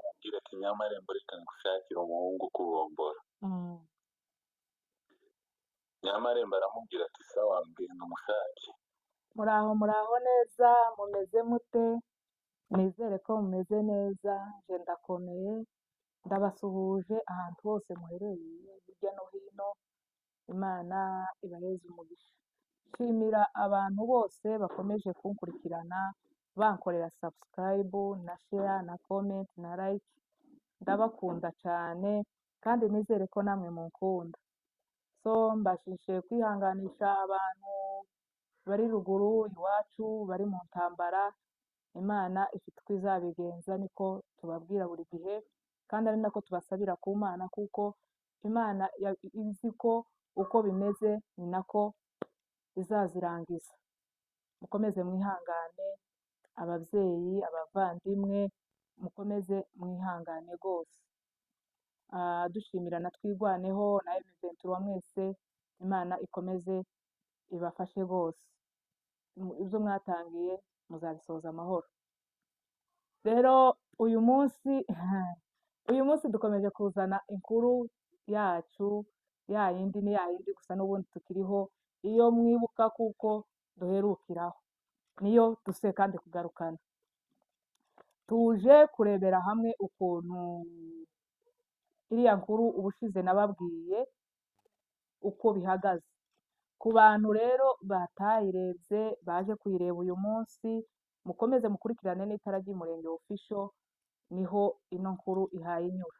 amubwira ati Nyamarembo reka ngushakire umuhungu ukubombora. Nyamarembo aramubwira ati sawa ngenda umushake. Muraho neza, mumeze mute? Nizere ko mumeze neza, nje ndakomeye, ndabasuhuje ahantu hose muherereye hirya no hino, Imana ibaheze umugisha. Nshimira abantu bose bakomeje kunkurikirana, bankorera subscribe na share na comment na like, ndabakunda cyane kandi nizere ko namwe munkunda. So mbashije kwihanganisha abantu bari ruguru iwacu bari mu ntambara, Imana ifite uko izabigenza niko tubabwira buri gihe, kandi ari nako tubasabira ku Mana kuko Imana izi ko uko bimeze ni nako izazirangiza. Mukomeze mwihangane, ababyeyi, abavandimwe, mukomeze mwihangane rwose. Dushimira na Twirwaneho na M23 mwese, Imana ikomeze ibafashe bose. Ibyo mwatangiye muzabisoza amahoro. Rero uyu munsi dukomeje kuzana inkuru yacu, ya yindi gusa n'ubundi tukiriho, iyo mwibuka kuko duherukiraho, niyo duse kandi kugarukana. Tuje kurebera hamwe ukuntu iriya nkuru ubushize nababwiye uko bihagaze. Ku bantu rero batayirebye baje kuyireba uyu munsi, mukomeze mukurikirane n'itara ry'Umurenge Official, niho ino nkuru ihaye inyura.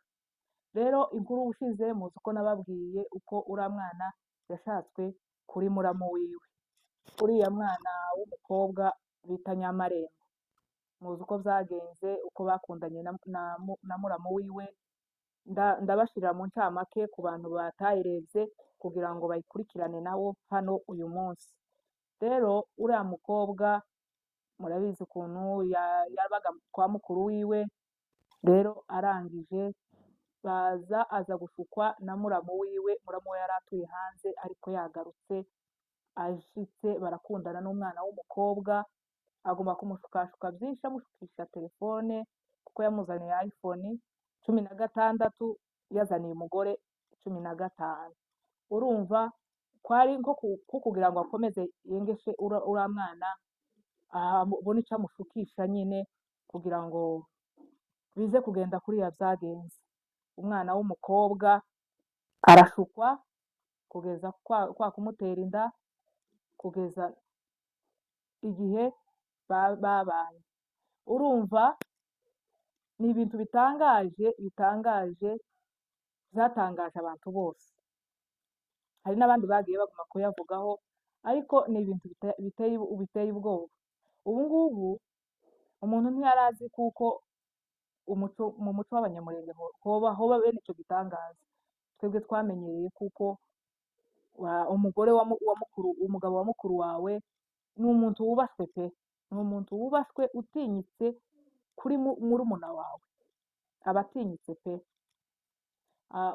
Rero inkuru ubushize muzi uko nababwiye uko uriya mwana yashatswe kuri muramu wiwe, uriya mwana w'umukobwa bita Nyamarembo. Muzi uko byagenze, uko bakundanye na muramu wiwe, ndabashirira mu ncamake ku bantu batayirebye kugira ngo bayikurikirane nabo hano uyu munsi. Rero uriya mukobwa murabizi ukuntu yabaga kwa mukuru wiwe, rero arangije aza gushukwa na muramu wiwe. Muramu we yari atuye hanze ariko yagarutse, ashitse barakundana n'umwana w'umukobwa, agomba kumushukashuka byinshi, amushukisha telefone kuko yamuzaniye iPhone 16, yazaniye umugore 15. Urumva kwari nko kugira ngo akomeze yengeshe uriya mwana, abone icyo amushukisha nyine kugira ngo bize kugenda kuriya byagenze. Umwana w'umukobwa arashukwa kugeza kwa kumutera inda, kugeza igihe babaye. Urumva ni ibintu bitangaje byatangaje abantu bose. Hari n'abandi bagiye baguma kuyavugaho, ariko ni ibintu biteye ubwoba. Ubu ngubu umuntu ntiyari azi kuko mu muco w'Abanyamurenge hoba bene icyo gitangaza. Twebwe twamenyereye kuko umugabo wa mukuru wawe ni umuntu wubashwe pe, ni umuntu wubashwe utinyitse kuri murumuna wawe, aba atinyitse pe.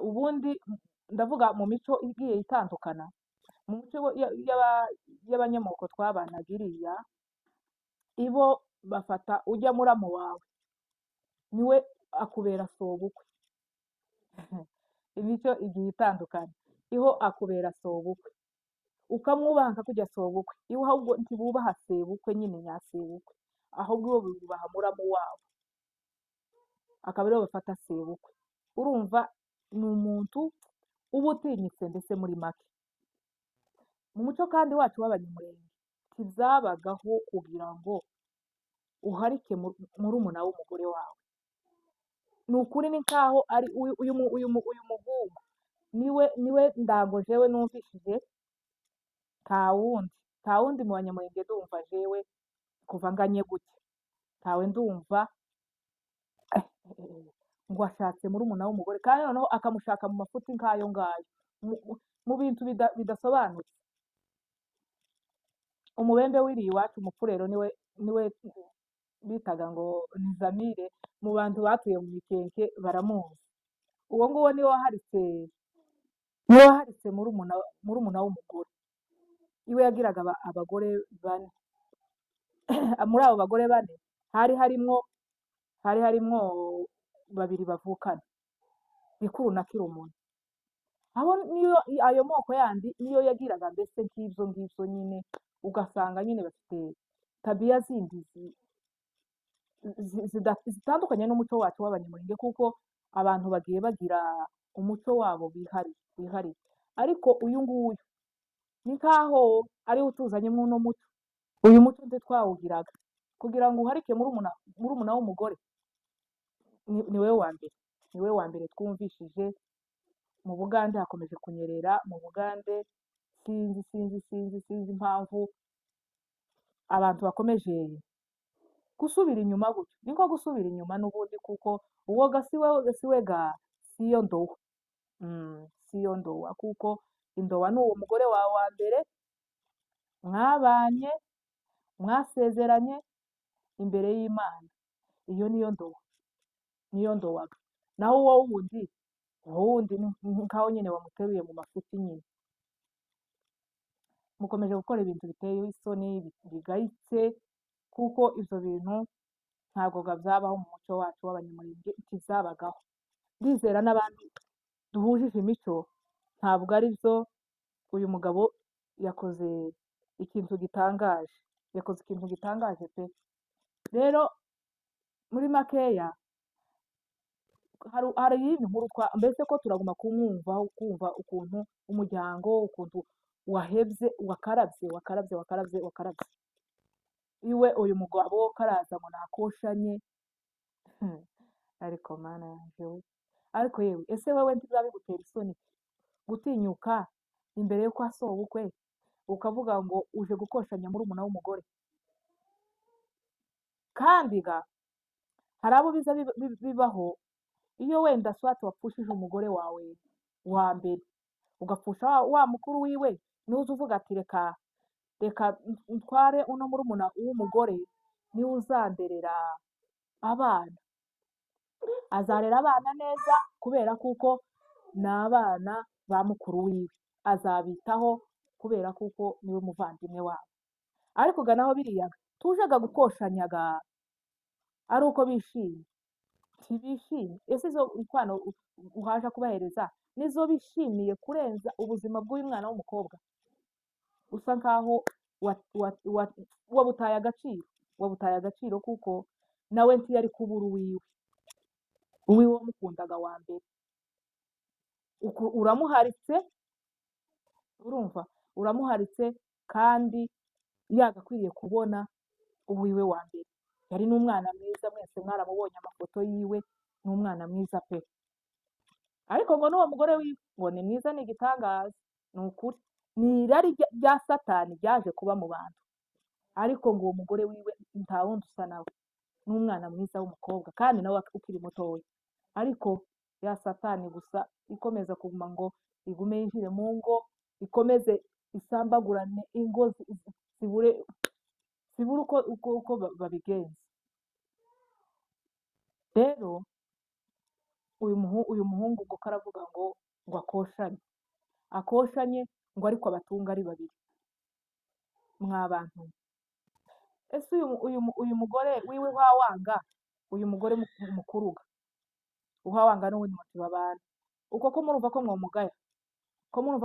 Ubundi ndavuga mu mico igiye itandukana, mu mico y'abanyamoko twabanaga iriya, ibo bafata ujya muramu wawe niwe akubera sobukwe. Imico igiye itandukana, iho akubera sobukwe, ukamwubaha nkakujya sobukwe. Iwe ahubwo ntibubaha sebukwe nyine nyasebukwe, ahubwo ibo bubaha muramu wabo, akaba aribo bafata sebukwe. Urumva ni umuntu uba utinyitse mbese muri make. Mu muco kandi wacu w'Abanyamurenge ntibzabagaho kugira ngo uharike murumuna w'umugore wawe. Ni ukuri ni nkaho ari uyu muhungu niwe ndango jewe numvishije, nta wundi mu Banyamurenge ndumva jewe kuva nganye gutya, ntawe ndumva ngo ashatse murumuna w'umugore, kandi noneho akamushaka mu mafuti nk'ayo ngayo, mu bintu bidasobanutse. Umubembe w'iriya iwacu umupfurero niwe bitaga ngo ni Zamire, mu bantu batuye mu Mikenke baramuzi. Uwo nguwo niwe waharitse murumuna w'umugore. Iwe yagiraga abagore 4. Muri abo bagore 4 hari harimwo babiri bavukana gikuru na kirumuntu. Aho niyo ayo moko yandi niyo yagiraga mbese nk'ibyo ngibyo nyine, ugasanga nyine bafite tabiya zindi zitandukanye n'umuco wacu w'abanyamulenge, kuko abantu bagiye bagira umuco wabo wihariye. Ariko uyu nguyu ni nk'aho ariwe utuzanyemo uno muco. Uyu muco twawugiraga kugira ngo uharike murumuna w'umugore, niwe wa mbere, niwe wa mbere twumvishije. Mu Bugande hakomeje kunyerera, mu Bugande sinzi impamvu abantu bakomeje gusubira inyuma gutyo. Ni nko gusubira inyuma n'ubundi, kuko uwo gasiwe siyo ndowa. Siyo ndowa, kuko indowa ni uwo mugore wawe wa mbere mwabanye, mwasezeranye imbere y'Imana. Iyo niyo ndowa, niyo ndowaga. Naho uwo wundi ni nkaho nyine wamuteruye mu mafuti nyine. Mukomeje gukora ibintu biteye isoni bigayitse, kuko ibyo bintu ntabwo byabaho mu muco wacu w'abanyamulenge, ikizabagaho. Ndizera n'abandi duhujije imico ntabwo ari byo. Uyu mugabo yakoze ikintu gitangaje, yakoze ikintu gitangaje pe. Rero muri makeya hari iyindi nkuru mbese ko turaguma kumva ukuntu umuryango, ukuntu wahebye, wakarabye iwe uyu mugabo karaza ngo nakoshanye. Ariko mana yanjye we, ariko yewe, ese wewe ntibigutera isoni gutinyuka imbere yo kwa sobukwe ukavuga ngo uje gukoshanya murumuna w'umugore? Kandi hari abo biza bibaho, iyo wenda swati wapfushije umugore wawe wa mbere, ugapfusha wa mukuru wiwe, niwe uvuga ati reka ntware uno murumuna w'umugore, niwe uzanderera abana. Azarera abana neza kubera kuko ni abana ba mukuru wiwe, azabitaho kubera kuko niwe muvandimwe wabo. Ariko naho biriya tujaga gukoshanyaga ari uko bishimye, ntibishimye. Ese izo nkwano uhaje kubahereza nizo bishimiye kurenza ubuzima bw'uyu mwana w'umukobwa? Usa nkaho wabutaye agaciro, kuko nawe ntiyari kubura uwiwe wamukundaga wa mbere. Uramuharitse, urumva, uramuharitse, kandi yagakwiriye kubona uwiwe wa mbere. Yari n'umwana mwiza, mwese mwaramubonye amafoto yiwe, ni umwana mwiza pe. Ariko ngo n'uwo mugore wiwe ngo ni mwiza, ni igitangaza. Ni ukuri, ni irari rya Satani ryaje kuba mu bantu. Ariko ngo uwo mugore wiwe nta wundi usa nawe, ni umwana mwiza w'umukobwa, kandi nawe ukiri mutoya. Ariko ya Satani gusa ikomeza kuguma ngo igume yinjire mu ngo, ikomeze isambagurane ingo, zibure uko babigenza. Rero uyu muhungu ngo karavuga ngo akoshanye ngo ariko abatunga ari babiri. Mwabantu, ese uyu mugore wiwe uhawanga, uyu mugore mukuruga uhawanga n'ubundi muti babana uko, ko murumva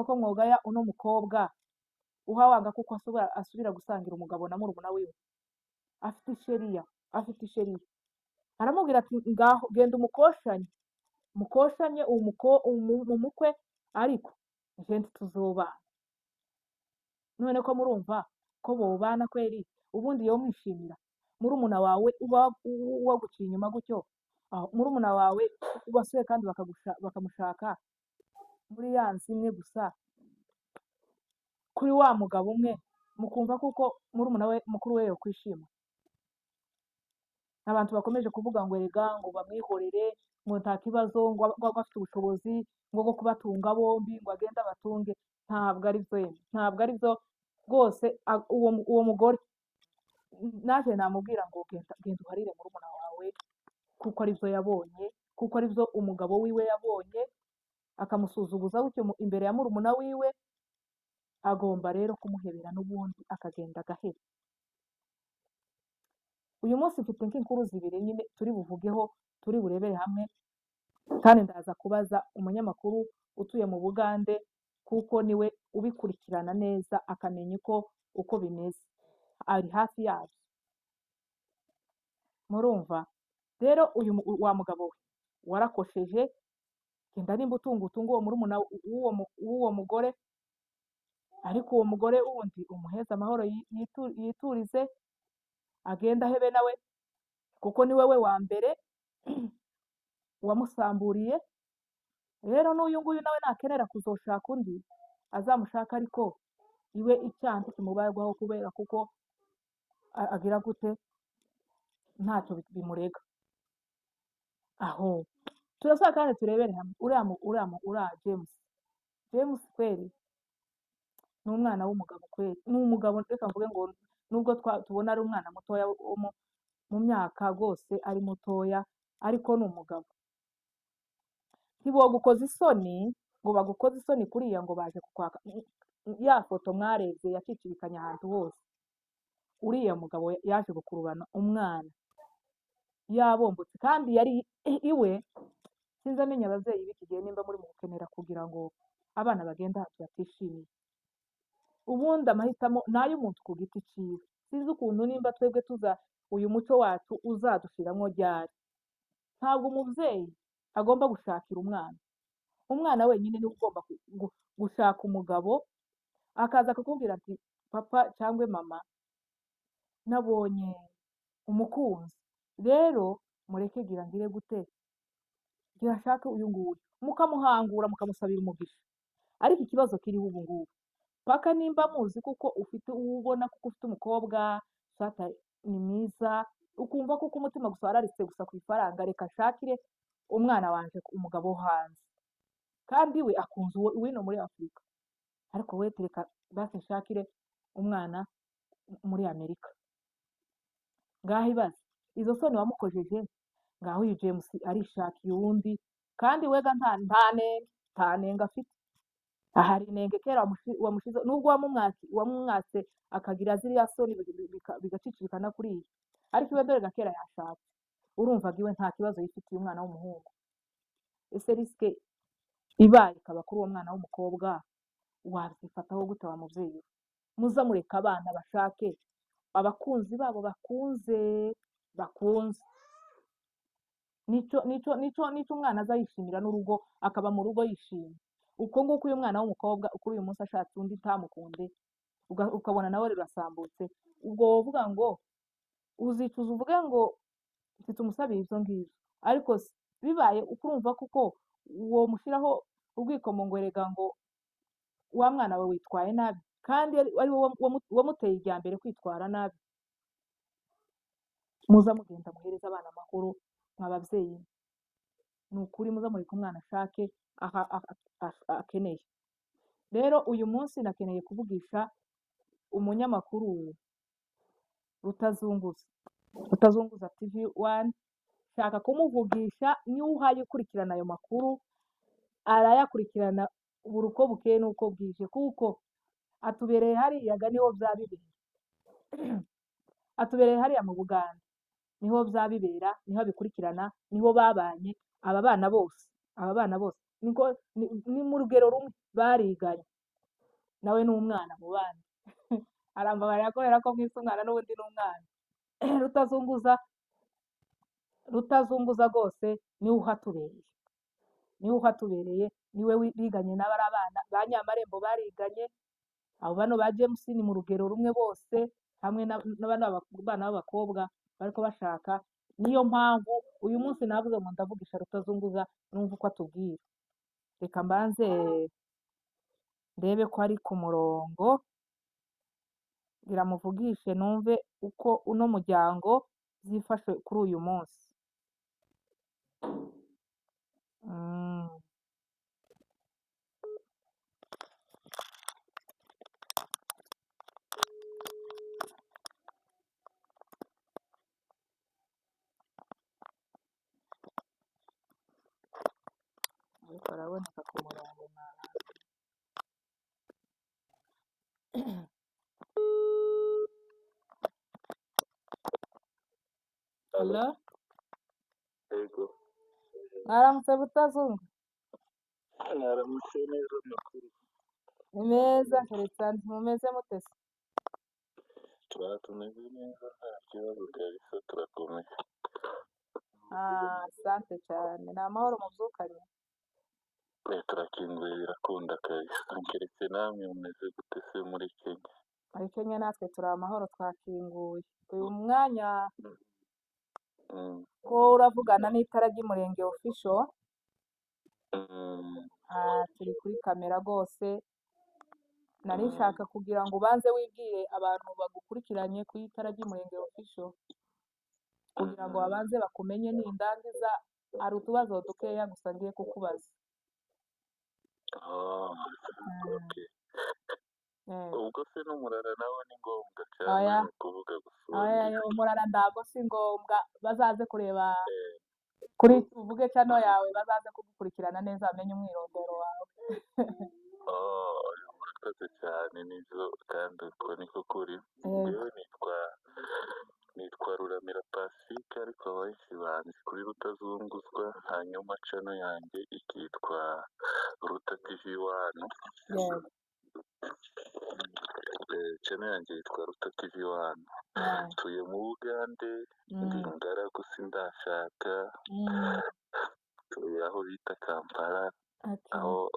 ko mwogaya uno mukobwa uhawanga kuko asubira gusangira umugabo na murumuna wiwe, afite isheriya. Aramubwira ati ngaho genda mukoshanye umukwe, ariko nje tuzobana. None ko murumva ko bobana kweri, ubundi yo mwishimira murumuna wawe waguciye inyuma gutyo, murumuna wawe basuye kandi bakamushaka muri ya nzu imwe gusa, kuri wa mugabo umwe, mukumva kuko murumuna we mukuru we yokwishima? Abantu bakomeje kuvuga ngo erega ngo bamwihorere, ngo nta kibazo, ngo afite ubushobozi ngo bwo kubatunga bombi, ngo agende abatunge. Ntabwo ari byo yemwe, ntabwo ari byo rwose. Uwo mugore naje namubwira ngo genda uharire murumuna wawe, kuko ari byo yabonye, kuko ari byo umugabo wiwe yabonye, akamusuzuguza gutyo imbere ya murumuna wiwe. Agomba rero kumuhebera n'ubundi akagenda agahera. uyu munsi mfite nk'inkuru zibiri nyine turi buvugeho, turi burebere hamwe, kandi ndaza kubaza umunyamakuru utuye mu Bugande kuko niwe ubikurikirana neza akamenya uko bimeze, ari hafi yabyo. Murumva rero wa mugabo we warakosheje, genda nimba utunga uwo murumuna w'uwo mugore, ariko uwo mugore wundi umuheze amahoro yiturize, agenda ahebe nawe kuko ni wowe wa mbere wamusamburiye. Rero n'uyu nguyu nawe nakenera kuzoshaka undi azamushaka, ariko iwe icyaha kimubarwaho kubera kuko agira gute, ntacyo bimurega. Aho turasaba kandi turebere hamwe uriya James kweri ni umwana w'umugabo kweri, ni umugabo, reka mvuge ngo nubwo tubona ari umwana mutoya mu myaka rwose ari mutoya, ariko ni umugabo. Ntibogukoza isoni ngo bagukoze isoni kuriya ngo baje kukwaka ya foto mwarebye yacicibikanye ahantu hose. Uriya mugabo yaje gukurubana umwana yabombotse, kandi yari iwe. Sinzi amenya ababyeyi b'iki gihe nimba muri mu gukenera kugira ngo abana bagende ahantu batishimiye. Ubundi amahitamo ni ay'umuntu ku giti ciwe. Sinzi ukuntu nimba twebwe uyu muco wacu uzadushiramwo ryari. Ntabwo umubyeyi agomba gushakira umwana wenyine niwe ugomba gushaka umugabo, akaza akakubwira ati papa cyangwa mama nabonye umukunzi, rero mureke gira ngire gute, gira ashake uyu nguyu, mukamuhangura mukamusabira umugisha. Ariko ikibazo kiriho ubu ngubu, paka nimba muzi kuko ufite uwo ubona kuko ufite umukobwa sata ni mwiza, ukumva kuko umutima gusa wararitse gusa ku ifaranga, reka ashakire umwana wanje umugabo wo hanze, kandi we akunze uwino muri Afurika, ariko we tereka basi nshakire umwana muri Amerika. Ngaho ibaze izo soni wamukojeje. Ngaho uyu James arishakiye uwundi, kandi wega nta nenga afite. Ahari inenge kera wamushize, nubwo wamumwatse akagira ziriya soni bigacicikana kuriya, ariko iwe dore gakera yashatse. Urumva iwe nta kibazo yifitiye umwana w'umuhungu. Ese risike ibaye ikaba kuri uwo mwana w'umukobwa, wazifataho gute wa mubyeyi we? Muza mureka abana bashake abakunzi babo bakunze. Nico umwana aza yishimira n'urugo, akaba mu rugo yishimye. Uko nguko uyu mwana w'umukobwa kuri uyu munsi ashatse undi ntamukunde, ukabona nawe rurasambutse, ubwo wovuga ngo uzicuza uvuge ngo mfite umusabiye ibyo ngibyo. Ariko bibaye ukurumva kuko uwo mushyiraho urwikomo ngo erega ngo wa mwana we witwaye nabi, kandi ari wowe wamuteye ijya mbere kwitwara nabi. Muza mugenda muhereza abana amakuru nk'ababyeyi, ni ukuri muza mureka umwana ashake akeneye. Rero uyu munsi nakeneye kuvugisha umunyamakuru Rutazunguza TV1, shaka kumuvugisha, niwe uhaye ukurikirana ayo makuru, arayakurikirana buri uko bukeye n'uko bwije, kuko atubereye hariya niho byabibera. Atubereye hariya mu Buganda niho byabibera, niho abikurikirana, niho babanye. Aba bana bose ni mu rugero rumwe bariganye, nawe ni umwana mu bana. Arambabarira kubera ko mwise umwana n'ubundi ni umwana. Rutazunguza rwose niwe uhatubereye, niwe biganye n'abari abana ba Nyamarembo bariganye. Abo bano ba James ni mu rugero rumwe bose, hamwe n'abana b'abakobwa bariko bashaka. Niyo mpamvu uyu munsi navuze ngo ndavugisha Rutazunguza numva uko atubwira. Reka mbanze ndebe ko ari ku murongo, ngira muvugishe numve uko uno muryango zifashe kuri uyu munsi. Ariko araboneka ku murongo mwana. Mwaramutse Butazungu. mwaramutse neza makuru. Ni meza keretse mumeze mute se? Tumeze neza nta kibazo kabisa turakomeye. Asante cyane. Ni amahoro mubyukanye? Turakinguye birakunda kabisa. Keretse namwe mumeze gute se muri Kenya? Muri Kenya natwe turi amahoro twakinguye. Uyu mwanya ko uravugana n'itara ry'umurenge official, turi kuri kamera rwose. Nari nshaka kugira ngo ubanze wibwire abantu bagukurikiranye ku itara ry'umurenge official kugira ngo babanze bakumenye nindangiza hari utubazo dukeya gusa ngiye kukubaza. Okay. Ubwo se n'umurara nawe ni ngombwa Oya. cyane ni ukuvuga Oya, gusa. umurara ntabwo si ngombwa, bazaze kureba kuri uvuge channel yawe, bazaze kugukurikirana neza bamenye umwirondoro wawe. Murakoze cyane nibyo kandi uko niko kuri. Yewe nitwa Ruramira Pacifique ariko abenshi banzi kuri Rutazunguzwa, hanyuma channel yanjye ikitwa Ruta TV 1. Yego. Channel yanjye yitwa Ruta TV 1. Tuye mu Bugande, ndi ingaragu sindashaka. Tuye aho bita Kampala, aho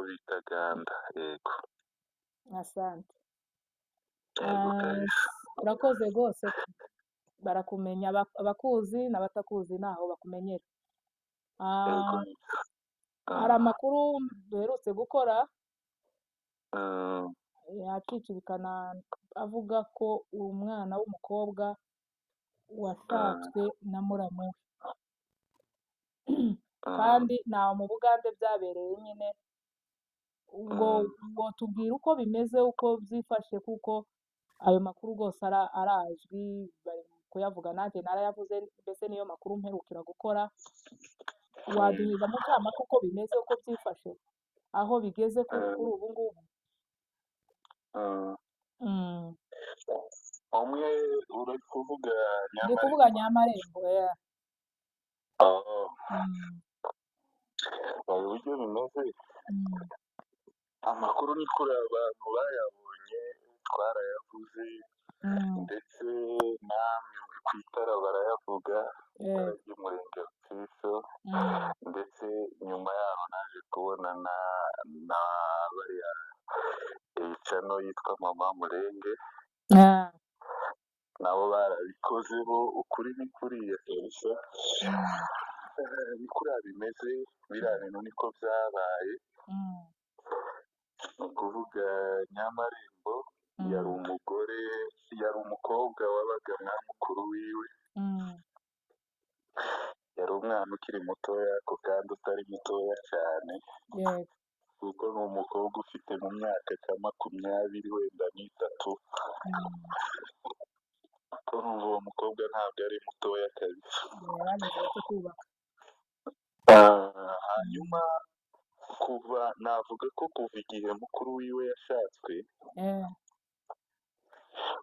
bita Ganda. Yego. Asante. Yego kabisa. Urakoze rwose, barakumenya abakuzi n'abatakuzi naho bakumenyera. Yego. Hari amakuru duherutse gukora yacicikana avuga ko umwana w'umukobwa washatswe na muramu we, kandi ntaho mu Bugande byabereye nyine. Ubwo tubwire uko bimeze, uko byifashe, kuko ayo makuru rwose arazwi, bari kuyavuga, nanjye narayavuze, mbese niyo makuru mperukira gukora. Waduhiza mu cyamake uko bimeze, uko byifashe, aho bigeze kuri ubu ngubu? Umwe uri kuvuga Ndi kuvuga Nyamarembo. uburyo bimeze, amakuru ni kuri abantu bayabonye twarayavuze, ndetse namwe ku itara barayavuga, itara ry'umurenge official, ndetse nyuma yaho naje kubona na bariya channel yitwa Mama Murenge, nabo barabikozeho. Ukuri ni kuriya kabisa, ni kuriya bimeze, biriya bintu niko byabaye. Ni ukuvuga Nyamarembo yari umukobwa wabaga na mukuru wiwe, yari umwana ukiri mutoya ako kandi utari mutoya cyane, kuko ni umukobwa ufite mu myaka nka 20 wenda n'itatu. Uwo mukobwa ntabwo ari mutoya kabisa. Hanyuma navuga ko kuva igihe mukuru wiwe yashatswe,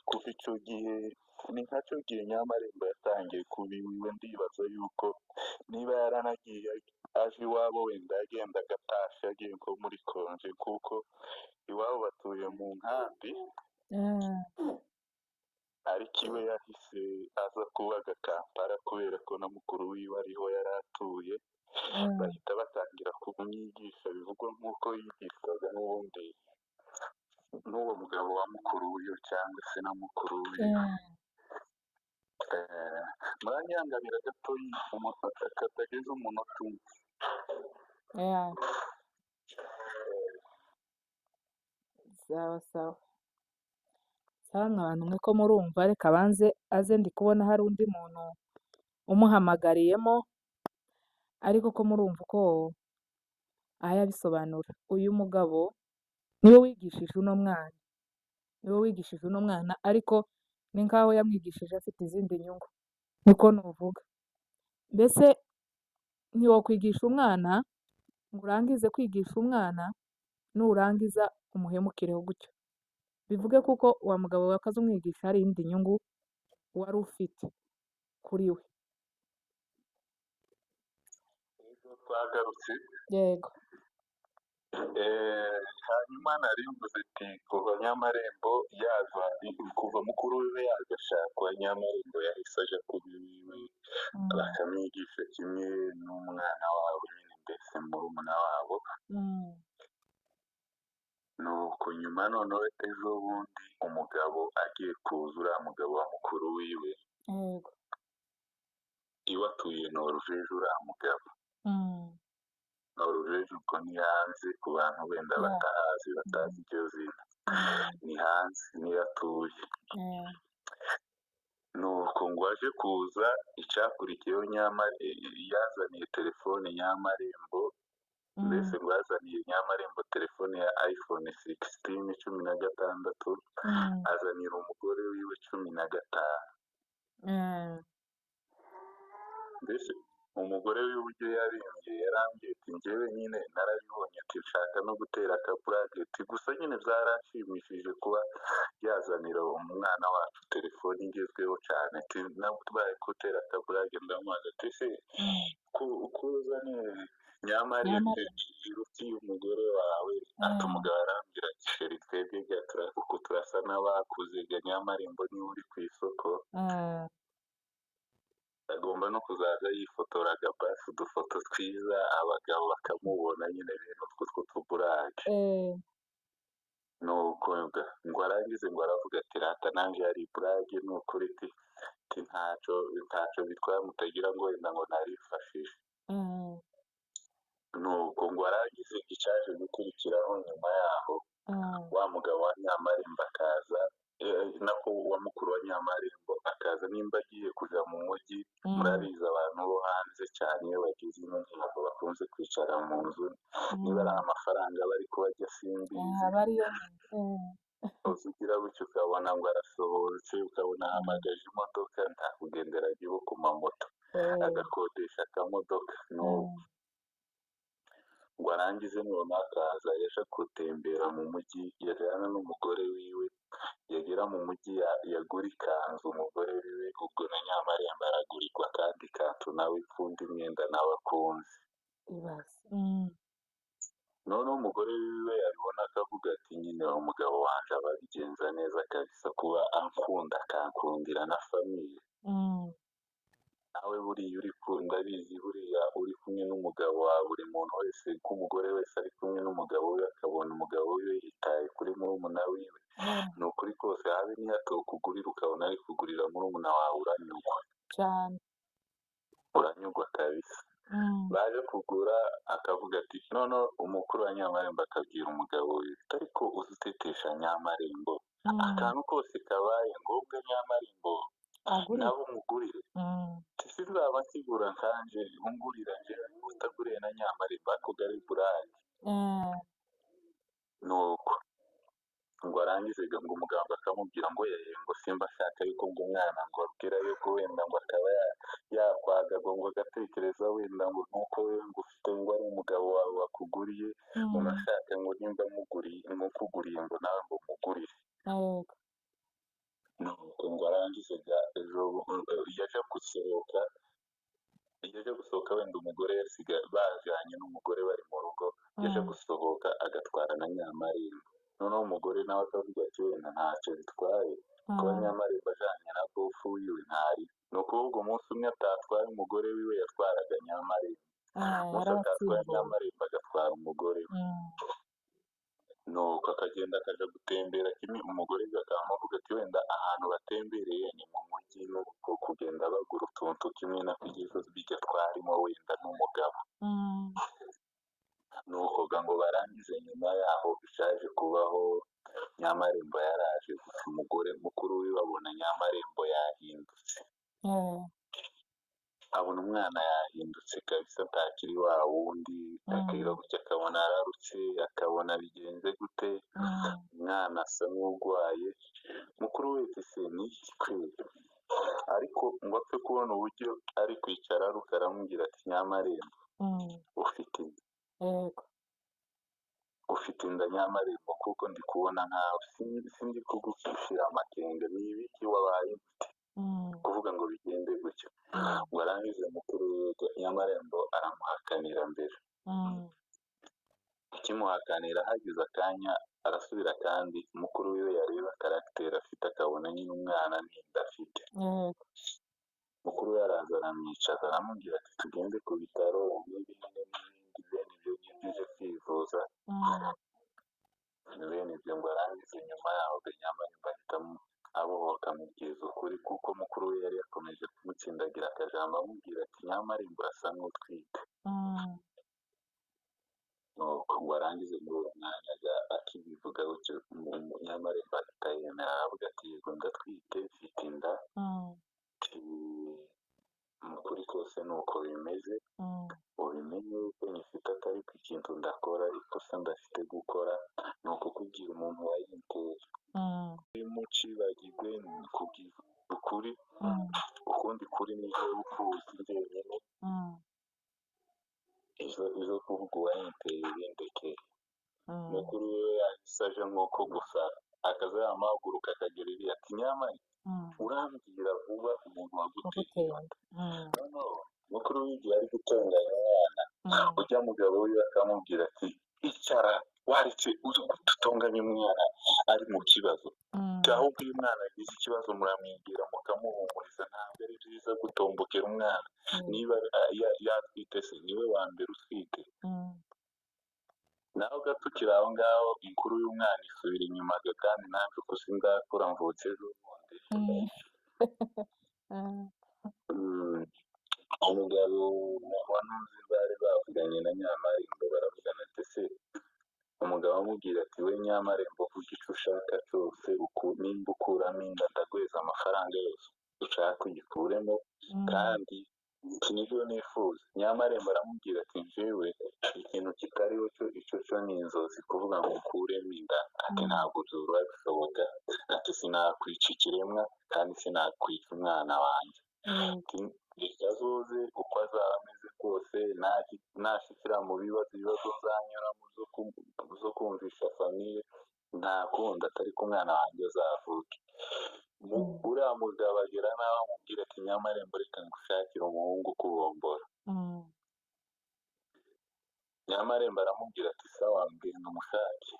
kuva icyo gihe ni nkacyo gihe Nyamarembo yatangiye kuba iwiwe. Ndibaza yuko niba yaranagiye aje iwabo, wenda agenda agatashya agiye nko muri konje, kuko iwabo batuye mu nkambi, ariko iwe yahise aza kubaga Kampala kubera ko na mukuru wiwe ariho yari atuye. Bahita batangira kumwigisha, bivugwa nk'uko yigishwaga n'ubundi n'uwo mugabo wa mukuru wiwe cyangwa se na mukuru wiwe. Muranyanganira gato katageze umunota umwe. Sawa abantu mwe ko murumva, reka abanze aze. Ndi kubona hari undi muntu umuhamagariyemo, ariko ko murumva uko ayabisobanura. Uyu mugabo niwe wigishije uno mwana, ariko ni nkaho yamwigishije afite izindi nyungu, niko nuvuga. Mbese ntiwokwigisha umwana ngo urangize kwigisha umwana, nurangiza umuhemukireho gutyo. Bivuge kuko wa mugabo wakaze umwigisha hari indi nyungu wari ufite kuri we. twagarutse yego. hanyuma nari mvuze ati kuva Nyamarembo yaza kuva mukuru wiwe yagashakwa Nyamarembo yahise aja kuri wiwe bakamwigisha kimwe n'umwana wabo nyine mbese murumuna wabo nuko nyuma noneho ejo bundi umugabo agiye kuzura umugabo wa mukuru wiwe yego. iwe atuye Noruveje uriya mugabo Noruveje ubwo ni hanze ku bantu wenda batahazi batazi iryo zina ni hanze niyo atuye nuko ngo aje kuza icyakurikiyeho yazaniye telefone Nyamarembo mbese ngo yazaniye Nyamarembo telefone ya iPhone 16 16 azanira umugore wiwe 15 mbese umugore wiwe ujye yabimbye yarambwiye ati njyewe nyine narabibonye ati nshaka no gutera akaburageti gusa nyine byaranshimishije kuba yazanira umwana wacu telefone igezweho cyane ati ntabwo tubaye gutera akaburageti ndamubaza ati se kuzaniye Nyamarembo iruti y'umugore wawe ati umugabo arambwira ati sheri twebwe uku turasa n'abakuze Nyamarembo niwe uri ku isoko agomba no kuzaza yifotora agapasi udufoto twiza abagabo bakamubona nyine bene utwo tw'utuburage nuko ngo arangize ngo aravuga ati rata nanjye hari burage ni ukuri ati ntacyo bitwaye mutagira ngo wenda ngo narifashishe nuko ngo arangize icyaje gukurikiraho nyuma yaho wa mugabo wa Nyamarembo akaza nako wa mukuru wa Nyamarembo akaza nimba agiye kujya mu mujyi murabizi abantu bo hanze cyane iyo bageze ino ntabwo bakunze kwicara mu nzu niba ari amafaranga bari kubajya simbizi ugira gutyo ukabona ngo arasohotse ukabona ahamagaje imodoka nta kugendera agiye ku mamoto agakodesha akamodoka ngo arangize none akaza yaje gutembera mu mujyi yajyana n'umugore wiwe yagera mu mujyi yagura ikanzu umugore wiwe ubwo na Nyamarembo aragurirwa kandi kantu nawe ipfunda imyenda nawe akunze noneho umugore wiwe yabibona akavuga ati nyine umugabo wanjye ababigenza neza kabisa kuba ankunda akankundira na famiye nawe buriya ndabizi buriya uri kumwe n'umugabo wawe buri muntu wese k'umugore wese ari kumwe n'umugabo we akabona umugabo we yitaye kuri murumuna wiwe ni ukuri kose habe niyo atokugurira ukabona ari kugurira murumuna wawe uranyugwa cyane uranyugwa kabisa baje kugura akavuga ati none umukuru wa Nyamarembo akabwira umugabo we ariko uzitetesha Nyamarembo akantu kose kabaye ngombwa Nyamarembo nabo umugurire sinzaba nsigura nkanje ungurira nje utaguriye na Nyamarembo ariko gari burage nuko ngo arangize ngo umuganga akamubwira ngo yeye ngo simba ashaka yuko ngo umwana ngo abwira yuko wenda ngo akaba yakwaga ngo agatekereza wenda ngo nuko we ngo ufite ngo ari umugabo wawe wakuguriye unashaka ngo nimba mukuguriye ngo nawe ngo mugurire nuko ngo arangize ejo yaje gusohoka wenda umugore yasiga bajyanye n'umugore bari mu rugo yaje gusohoka agatwara na Nyamarembo noneho umugore nawe akavuga ati wenda ntacyo bitwaye kuba Nyamarembo ajyanye na bofu wiwe ntari ni ukuvuga umunsi umwe atatwaye umugore wiwe yatwaraga Nyamarembo umunsi atatwaye Nyamarembo agatwara umugore we nuko akagenda akajya gutembera kimwe umugore akamuvuga ati wenda ahantu batembereye ni mu mujyi nuko kugenda bagura utuntu kimwe na kugeza bigatwarimo wenda n'umugabo nuko ngo barangize nyuma yaho bishaje kubaho Nyamarembo yaraje gusa umugore mukuru we babona Nyamarembo yahindutse abona umwana yahindutse kabisa ntakiri wa wundi akira gutya akabona ararutse akabona bigenze gute umwana asa n'urwaye mukuru wese se ni iki kwezi ariko ngo apfe kubona uburyo ari kwicara aruka aramubwira ati Nyamarembo ufite inda Nyamarembo kuko ndi kubona nkawe sindi kugufishira amakenga ni ibiki wabaye gute kuvuga ngo bigende gutyo ngo arangize mukuru we Nyamarembo aramuhakanira mbere, akimuhakanira hagize akanya arasubira kandi mukuru wiwe yareba karagiteri afite akabona nyine umwana n'inda afite. Mukuru we araza aramwicaza aramubwira ati tugende ku bitaro n'ibindi n'ibindi bene ibyo ngibyo kwivuza, bene ibyo ngo arangize nyuma yaho Nyamarembo ahitamo abohoka amubwiza ukuri kuko mukuru we yari yakomeje kumutsindagira akajambo amubwira ati Nyamarembo urasa n'utwite. Nuko ngo arangize muri uwo mwanya akibivuga gutyo Nyamarembo ahita yemera aravuga ati yego ndatwite mfite inda, ukuri kose ni uko bimeze, ubimenye yuko nyifite atari ku ikintu ndakora, ikosa ndafite gukora ni ukukubwira umuntu wayinteye. Mucibagirwe ni kubwira ukuri, ukundi kuri nizo ukuzi njyenyine, izo kuvuga uwayinteye bindekeye. Mukuru we yahise aje nk'uko gusa akaza yamahaguruka akagera iriya ati Nyamarembo urambwira vuba umuntu waguteye inda. Noneho mukuru w'igihe ari gutunganya umwana, ujya mugabo wiwe akamubwira ati icara waretse uzi gutunganya umwana ari mu kibazo, ahubwo iyo umwana agize ikibazo muramwibwira mukamuhumuriza, ntabwo ari byiza gutombokera umwana, niba yatwite se niwe wa mbere utwite. Naho gatukira aho ngaho inkuru y'umwana isubira inyuma kandi nanjye uko sindakura mvutse ejo bundi. Umugabo wa Ntuzi bari bavuganye na Nyamarembo baravugana ati se, umugabo amubwira ati we Nyamarembo vuga icyo ushaka cyose, nimba ukuramo inda ndaguheza amafaranga yose ushaka ugikuremo kandi iki nibyo nifuza. Nyamarembo aramubwira ati njyewe ikintu kitariho icyo cyo ni inzozi kuvuga ngo ukuremo inda, ati ntabwo byoroha bishoboka, ati sinakwica ikiremwa kandi sinakwica umwana wanjye, reka azoze uko azaba ameze kose, nashyikira mu bibazo uzanyuramo zo kumvisha famiye, nta kundi atari ko umwana wanjye azavuke. Uriya mugabo agera n'aho amubwira ati Nyamarembo reka ngushakire umuhungu ukubombora. Nyamarembo aramubwira ati sawa mbwira umushake,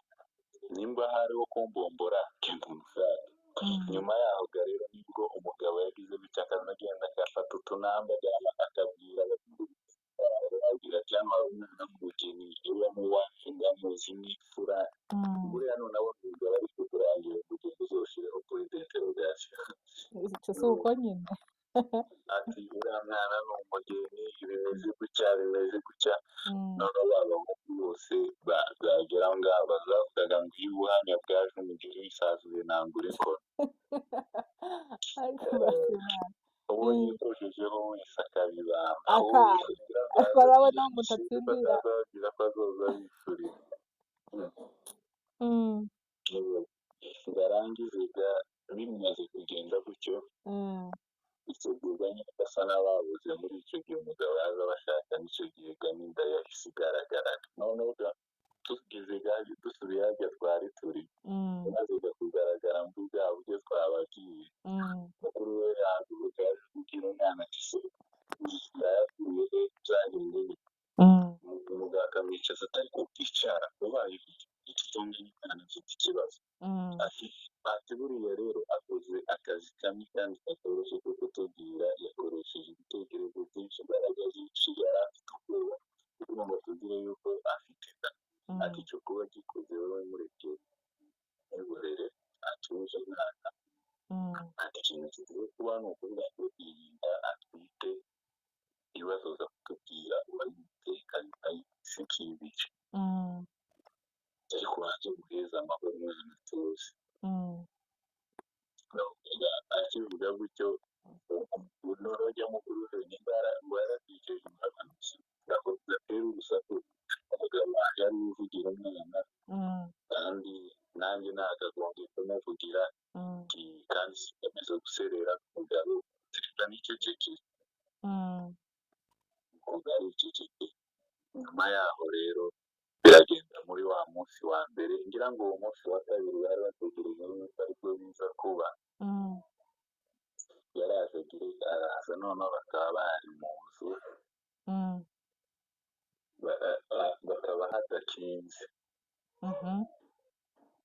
nimba hariho kumbombora genda umushake. Nyuma yaho rero nibwo umugabo yagize bityo akazagenda agafata utunamba akabwira ababwira ati hano hari umwana w'umugeni uba mu wacu ngamuzi n'ifura, buriya none abo umugabo ari kuturangira kugira ngo uzoshireho kuri interogasiyo. Icyo si uko nyine. Ati uriya mwana ni umugeni bimeze gutya, noneho babahungu bose bagera aho ngaho bazavugaga ngo iyo ubuhamya bwaje umugeni wisazuye nangura inkoni. Uwo yikojejeho wese akabibamba, akababona mutatsindira akababwira ko azoza bifurira. Barangize bimaze kugenda gutyo, icyo gihe nyine basa n'ababuze muri icyo gihe umugabo yaza abashaka, n'icyo gihe n'inda yahise igaragara. Noneho dusubiye hajya twari turi, maze kugaragara muri bwa buryo twabagiye, mukuru we yahaguruka yaje kubwira umwana ati se yayakuye he byahinduye. Umugabo akamwicaza atari kuticara ubaye igitunganya umwana afite ikibazo. Ati buriya rero akoze akazi kamwe kandi katoroshye ko kutubwira, yakoresheje ibitekerezo byinshi, imbaraga nyinshi, yari afite ubwoba kugira ngo tugire yuko afite inda. Ati icyo kuba gikoze wowe mureke ntiburere atuje umwana, ati ikintu kigiye kuba ni ukuvuga ngo iyi nda atwite ibibazo za kutubwira uwayiteka si kibice, ariko hanze guheza amahoro umwana tuzi. Akivuga gutyo unoroja mukuru we nimbara waratwikije imbabazi ndakoze rero urusaku umugabo yari uvugira umwana, kandi nanjye nagagombye kumuvugira, kandi sigameze guserera umugabo turita n'iceceke umugabo iceceke. Nyuma yaho rero biragenda muri wa munsi wa mbere, ngira ngo uwo munsi wa kabiri bari bategereje yuko aribwo biza kuba, yaraje araza noneho bakaba bari mu nzu Mm. bakaba hadakinze. Mhm.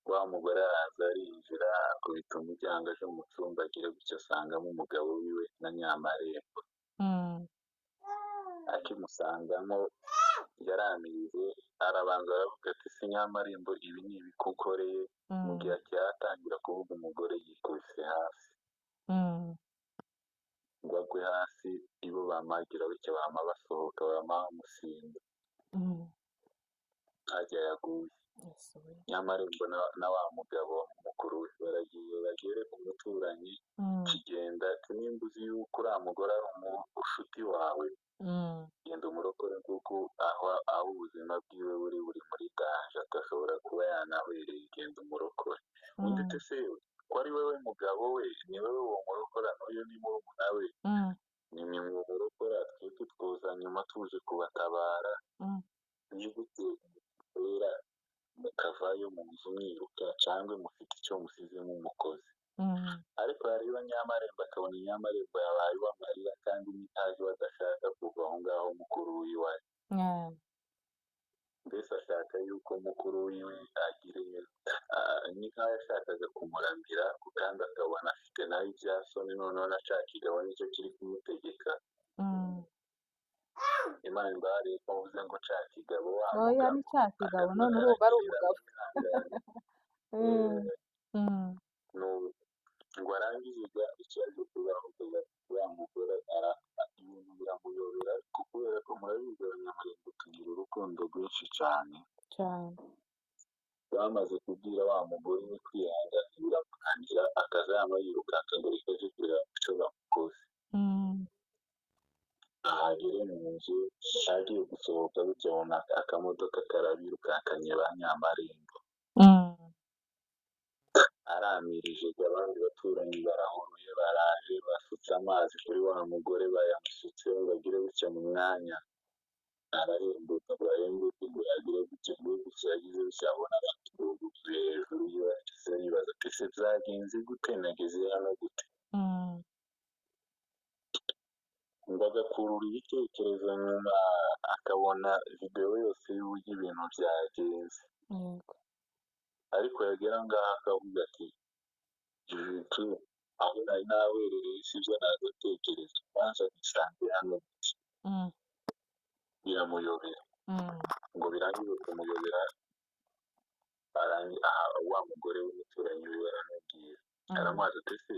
Wa mugore araza arinjira akubita umuryango aje mu cyumba agira gutya asangamo umugabo wiwe na Nyamarembo. Mm. Akimusangamo yaramiriye arabanza aravuga ati se Nyamarembo ibi ni ibikukoreye. Mu Mm. gihe akiratangira kuvuga umugore yikubise hasi Mm. ngo agwe hasi, ibo bamagira bityo bama basohoka bama bamusinda Mm. ntajya yaguye. Yesu we. Nyamarembo na wa mugabo mukuru we baragiye bagere ku muturanyi Mm. kigenda ati nimba uzi yuko uriya mugore ari umushuti wawe Mm. genda umurokore kuko aho ubuzima bwiwe buri muri danje adashobora kuba yanahwereye, genda umurokore. Undi ati se ko ari wowe mugabo we ni wowe uwo murokora n'uyu ni murumuna we, Mm. ni mwe murokora twebwe twoza nyuma tuje kubatabara, Mm. ni gute mutera mukavayo mu nzu mwiruka cyangwa mufite icyo musizemo umukozi. Mm. Ariko yareba Nyamarembo akabona Nyamarembo yabaye uwamarira kandi nitaje badashaka kuva aho ngaho mukuru wiwe ari. Yeah. Mbese ashaka yuko mukuru wiwe agire ni nk'aho yashakaga kumuramira kandi akabona afite nawe ibya soni, noneho na cya kigabo nicyo kiri kumutegeka. Mm. Imana imbare ko mvuze ngo cya kigabo wa Oya ni cya kigabo none urumva ari umugabo. ngo arangize ikibazo kubaho wa mugore ibintu biramuyobera ariko kubera ko murabizi Abanyamurenge tugira urukundo rwinshi cyane. Bamaze kubwira wa mugore we kwihangana biramurangira akazama yiruka akagura ikaje kureba icyo bamukoze. Ahagere mu nzu agiye gusohoka bityo abona akamodoka karabirukankanye ba Nyamarembo. Aramirije abandi baturanyi barahuruye baraje basutse amazi kuri wa mugore bayamusutseho bagire bityo mu mwanya ararembuka barembuka ngo agire bityo gusa yagize bityo abona baturuguye hejuru yibagize yibaza ati se byagenze gute nageze hano gute. Ngo agakurura ibitekerezo nyuma akabona videwo yose y'uburyo ibintu byagenze. Ariko yagera ngaho akavuga ati jitu aho nari nawerereye sibyo nagatekereza kwanza nisanze hano gute. Biramuyobera ngo birangize kumuyobera wa mugore w'umuturanyi we aramubwira aramubaza ati se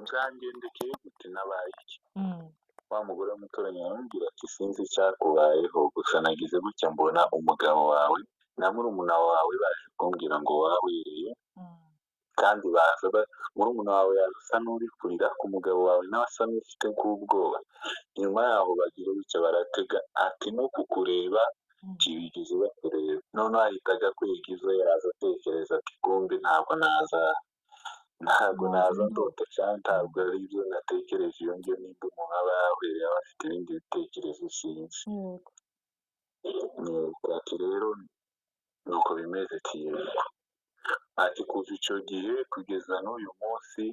byangendekeye gute nabaye iki. Wa mugore w'umuturanyi aramubwira ati sinzi icyakubayeho gusa nagize gutya mbona umugabo wawe na murumuna wawe baje kumbwira ngo wawereye kandi baza murumuna wawe yaza asa n'uri kurira ku mugabo wawe nawe asa n'ufite nk'ubwoba. Nyuma yaho bagira bityo baratega ati no kukureba ntibigeze bakureba. Noneho ahitaga kwiga izo yaza atekereza ati kumbe ntabwo naza ndota cyangwa ntabwo ari ibyo natekereje iyo ngiyo nimba umuntu aba yahwereye aba afite ibindi bitekerezo sinzi. Ati rero nuko bimeze kiyoberwa. Ati kuva icyo gihe kugeza n'uyu munsi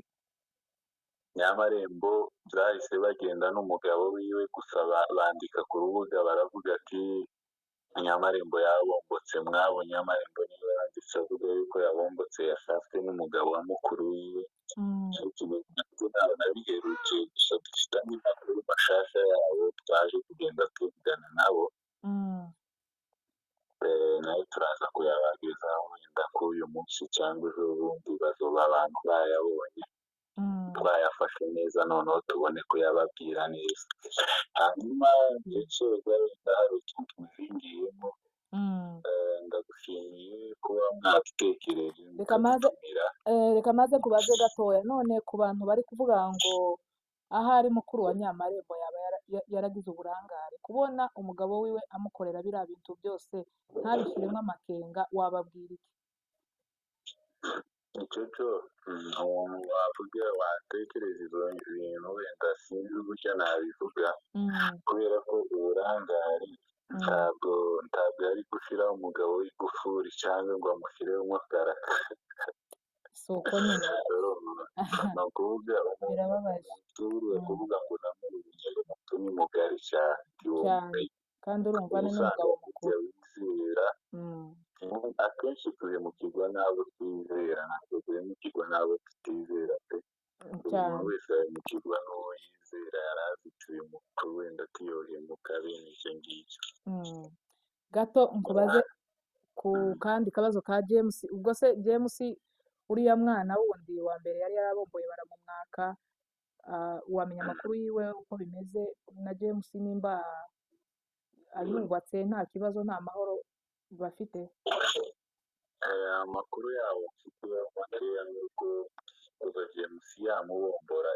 Nyamarembo byahise bagenda n'umugabo wiwe gusa bandika ku rubuga baravuga ati Nyamarembo yabombotse mwabo. Nyamarembo niwe yanditse avuga yuko yabombotse yashatswe n'umugabo wa mukuru wiwe. Ntabwo nabiherukiye gusa dufite andi makuru mashasha yabo twaje kugenda tuvugana nabo nayo turaza kuyabagezaho wenda ko uyu munsi cyangwa ejo bundi bazoba abantu bayabonye twayafashe neza noneho tubone kuyababwira neza. Hanyuma ndetse wenda hari ikintu muzingiyemo ndagushimiye kuba mwabitekereje mukadutumira. Reka maze kubaze gatoya none ku bantu bari kuvuga ngo ahari mukuru wa Nyamarembo yaba yaragize uburangare kubona umugabo wiwe amukorera biriya bintu byose ntabishyiremo amakenga wababwira iki? Icyo cyo umuntu wavuga watekereza ibyo bintu wenda sinzi uburyo nabivuga kubera ko uburangare ntabwo yari gushyiraho umugabo w'igufuri cyangwa ngo amushyireho karaka. Si uko nyine ni ukuvuga umuntu kuvuga ngo namurunye ni mugari cyane cyane kandi urumva ni usanga n'umugabo kujya mukuru. wizera Mm, akenshi duhemukirwa n'abo twizera ntabwo duhemukirwa n'abo tutizera pe buri muntu cyane. wese ahemukirwa n'uwo yizera yari afite uyu mukuru wenda akiyohemuka bene icyo ngicyo Mm. Gato nkubaze ku kandi kabazo ka James, ubwo se James uriya mwana wundi wa mbere yari yarabomboye baramumwaka, wamenya amakuru yiwe uko bimeze na James nimba yubatse nta kibazo nta mahoro bafite? amakuru yabo mfite makeya ni uko kuva James yabombora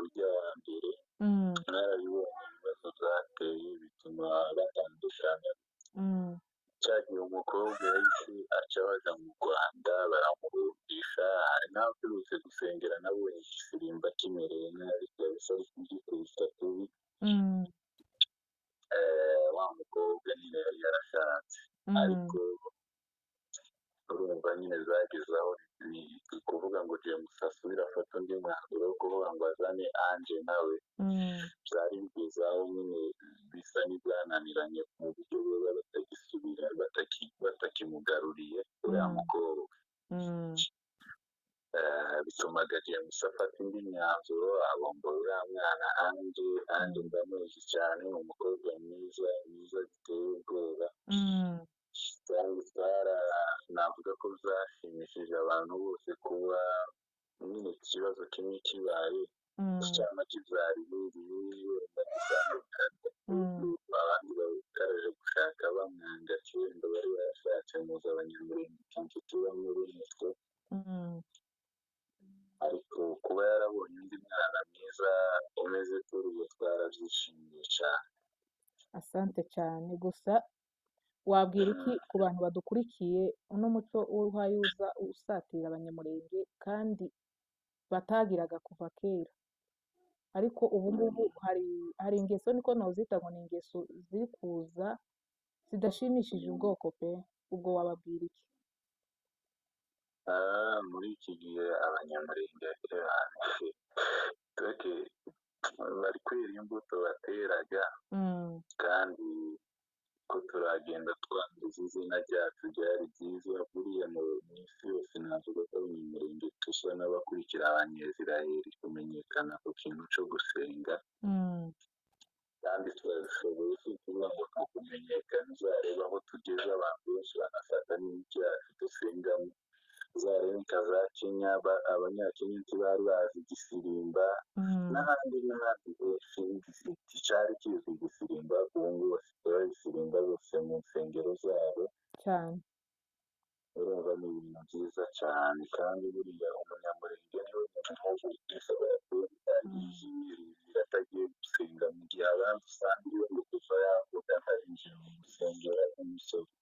ujya mbere Mm, narabibonye ibibazo byateye bituma batandukana cyagihe umukobwa yahise aca baja mu Rwanda baramurudisha hari n'abaherutse gusengera nabonye igisimba kimereye nabi kabisa ari kugikubita kubi mm, wa mukobwa nyine yari yarashatse ariko urumva nyine zageze aho ni ukuvuga ngo James asubire afate undi mwanzuro wo kuvuga ngo azane Ange nawe byari bigeze aho nyine bisa n'ibyananiranye mu buryo baba batagisubira batakimugaruriye uriya mukobwa bitumaga James afata indi myanzuro abombora uriya mwana Ange ndamuzi cyane ni umukobwa mwiza giteye ubwoba kandi navuga ko byashimishije abantu bose kuba nyine ikibazo kimwe kibaye cyangwa kibyara ibindi wenda gitandukanye abandi bakaraje gushaka bamwanga wenda bari barashatse muza abanyamurenge ikintu kiba muri mitwe ariko kuba yarabonye undi mwana mwiza umeze kuriya twarabyishimiye cyane. Asante cyane. Gusa wabwira iki ku bantu badukurikiye uno muco w'uruhayuza usatira abanyamurenge kandi batagiraga kuva kera, ariko ubu ngubu hari ingeso niko nozita ngo ni ingeso ziri kuza zidashimishije ubwoko pe, ubwo wababwira iki? Muri iki gihe abanyamurenge bari kwera imbuto bateraga kandi ko turagenda twanduza izina ryacu ryari ryiza buriya mu isi yose navuga ko abanyamurenge tusa n'abakurikira abanyezirayeli kumenyekana ku kintu cyo gusenga kandi turabishoboye si ukuvuga ngo ni ukumenyekana uzareba aho tugeze abantu benshi banafata n'ibyacu dusengamo uzareba nka za Kenya abanyakenya ntibari bazi igisirimba n'ahandi henshi cyari kizwi igisirimba ubu ngubu basigaye babisirimba bose mu nsengero zabo cyane. urumva ni ibintu byiza cyane kandi buriya umunyamurenge niwe muntu wishobora kuba atagiye gusenga mu gihe abandi usanga iyo ngo kuva yavuga ntarinjira mu rusengero n'umusozi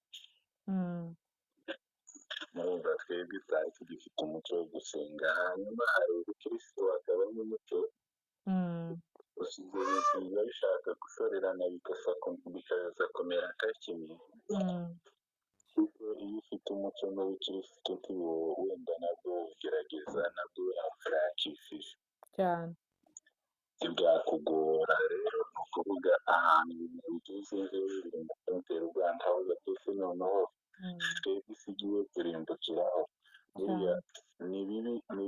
murumva twebwe twari tugifite umuco wo gusenga hanyuma hari ubukristo hakaba n'umuco usigaye biba bishaka gushorerana bikaza kumera nka kimwe kuko iyo ufite umuco n'ubukristo wenda nabwo ugerageza nabwo wawushakishije cyane ntibyakugora rero ni ukuvuga ahantu ibintu bigeze biri mu kuntera ubwana aho gatese noneho twebwe isi igiye kurimbukiraho buriya ni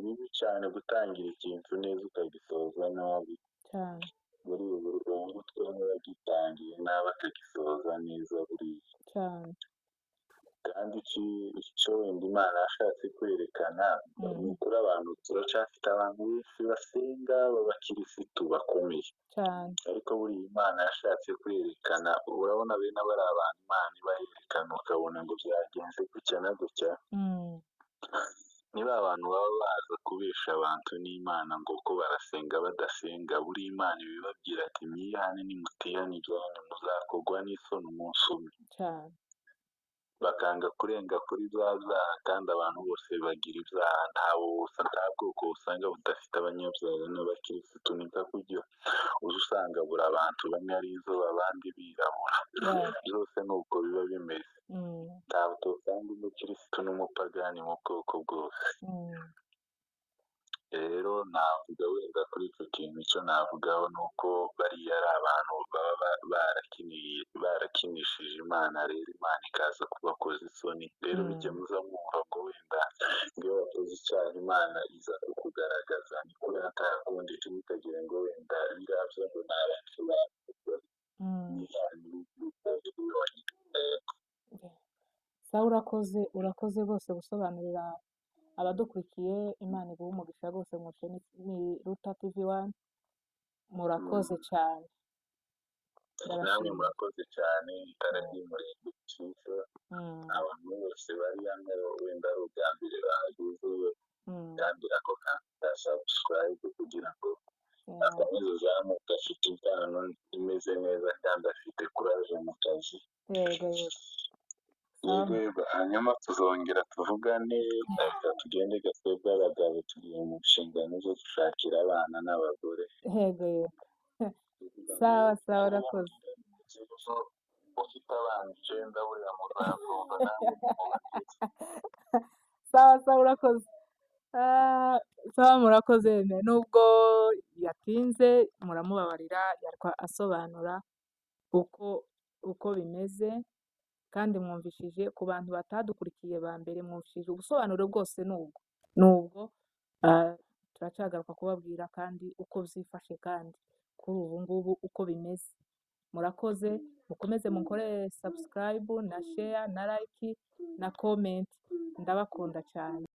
bibi cyane gutangira ikintu neza ukagisoza nabi cyane. muri ubu ngutwe n'uwagitangiye nabi akagisoza neza buriya cyane kandi icyo wenda Imana yashatse kwerekana ni ukuri abantu turacyafite abantu benshi basenga b'abakirisitu bakomeye cyane ariko buriya Imana yashatse kwerekana urabona bene aba ari abantu Imana ibayerekana ukabona ngo byagenze gutya na gutya niba abantu baba baza kubesha abantu n'Imana ngo ko barasenga badasenga buriya Imana ibibabwira ati mwihane nimutihanirane muzakogwa n'isoni umunsi umwe cyane bakanga kurenga kuri bya byaha kandi abantu bose bagira ibyaha nta bwoko usanga budafite abanyabyaha n'abakirisitu niko kujya uza usanga buri abantu bamwe ari izuba abandi birabura byose ni uko biba bimeze ntabwo usanga umukirisitu n'umupagani mu bwoko bwose rero navuga wenda kuri icyo kintu icyo navugaho ni uko bariya ari abantu baba barakinishije Imana, rero Imana ikaza kubakoza isoni, rero bijya muza mwumva ngo wenda iyo wakoze icyaha Imana iza kukugaragaza, ni kubera nta kundi tumutagira ngo wenda birabyo ngo ni abantu babikora. sawa urakoze rwose gusobanurira abadukurikiye. Imana iguhe umugisha rwose ni Ruta TV 1, murakoze cyane, namwe ndabashimiye. murakoze cyane, itara ry'umurenge cyiza, abantu bose bari hano wenda ari ubwa mbere bahageze, kandi ako kantu ka subscribe kugira ngo akomeze azamuke, afite impano imeze neza kandi afite courage mu kazi. Yego yego, hanyuma tuzongera tuvugane, reka tugende twebwe abagabo turi mu nshingano zo gushakira abana n'abagore. yego sawa urakoze. ufite abana 9 buriya muzakumva namwe mubatiza. sawa urakoze. sawa murakoze, nubwo yatinze muramubabarira, yariko asobanura uko bimeze, kandi mwumvishije ku bantu batadukurikiye ba mbere, mwumvishije ubusobanuro bwose nubwo turacyagaruka kubabwira kandi uko byifashe kandi kuri ubu ngubu uko bimeze. Murakoze, mukomeze mukore subscribe na share na like na comment, ndabakunda cyane.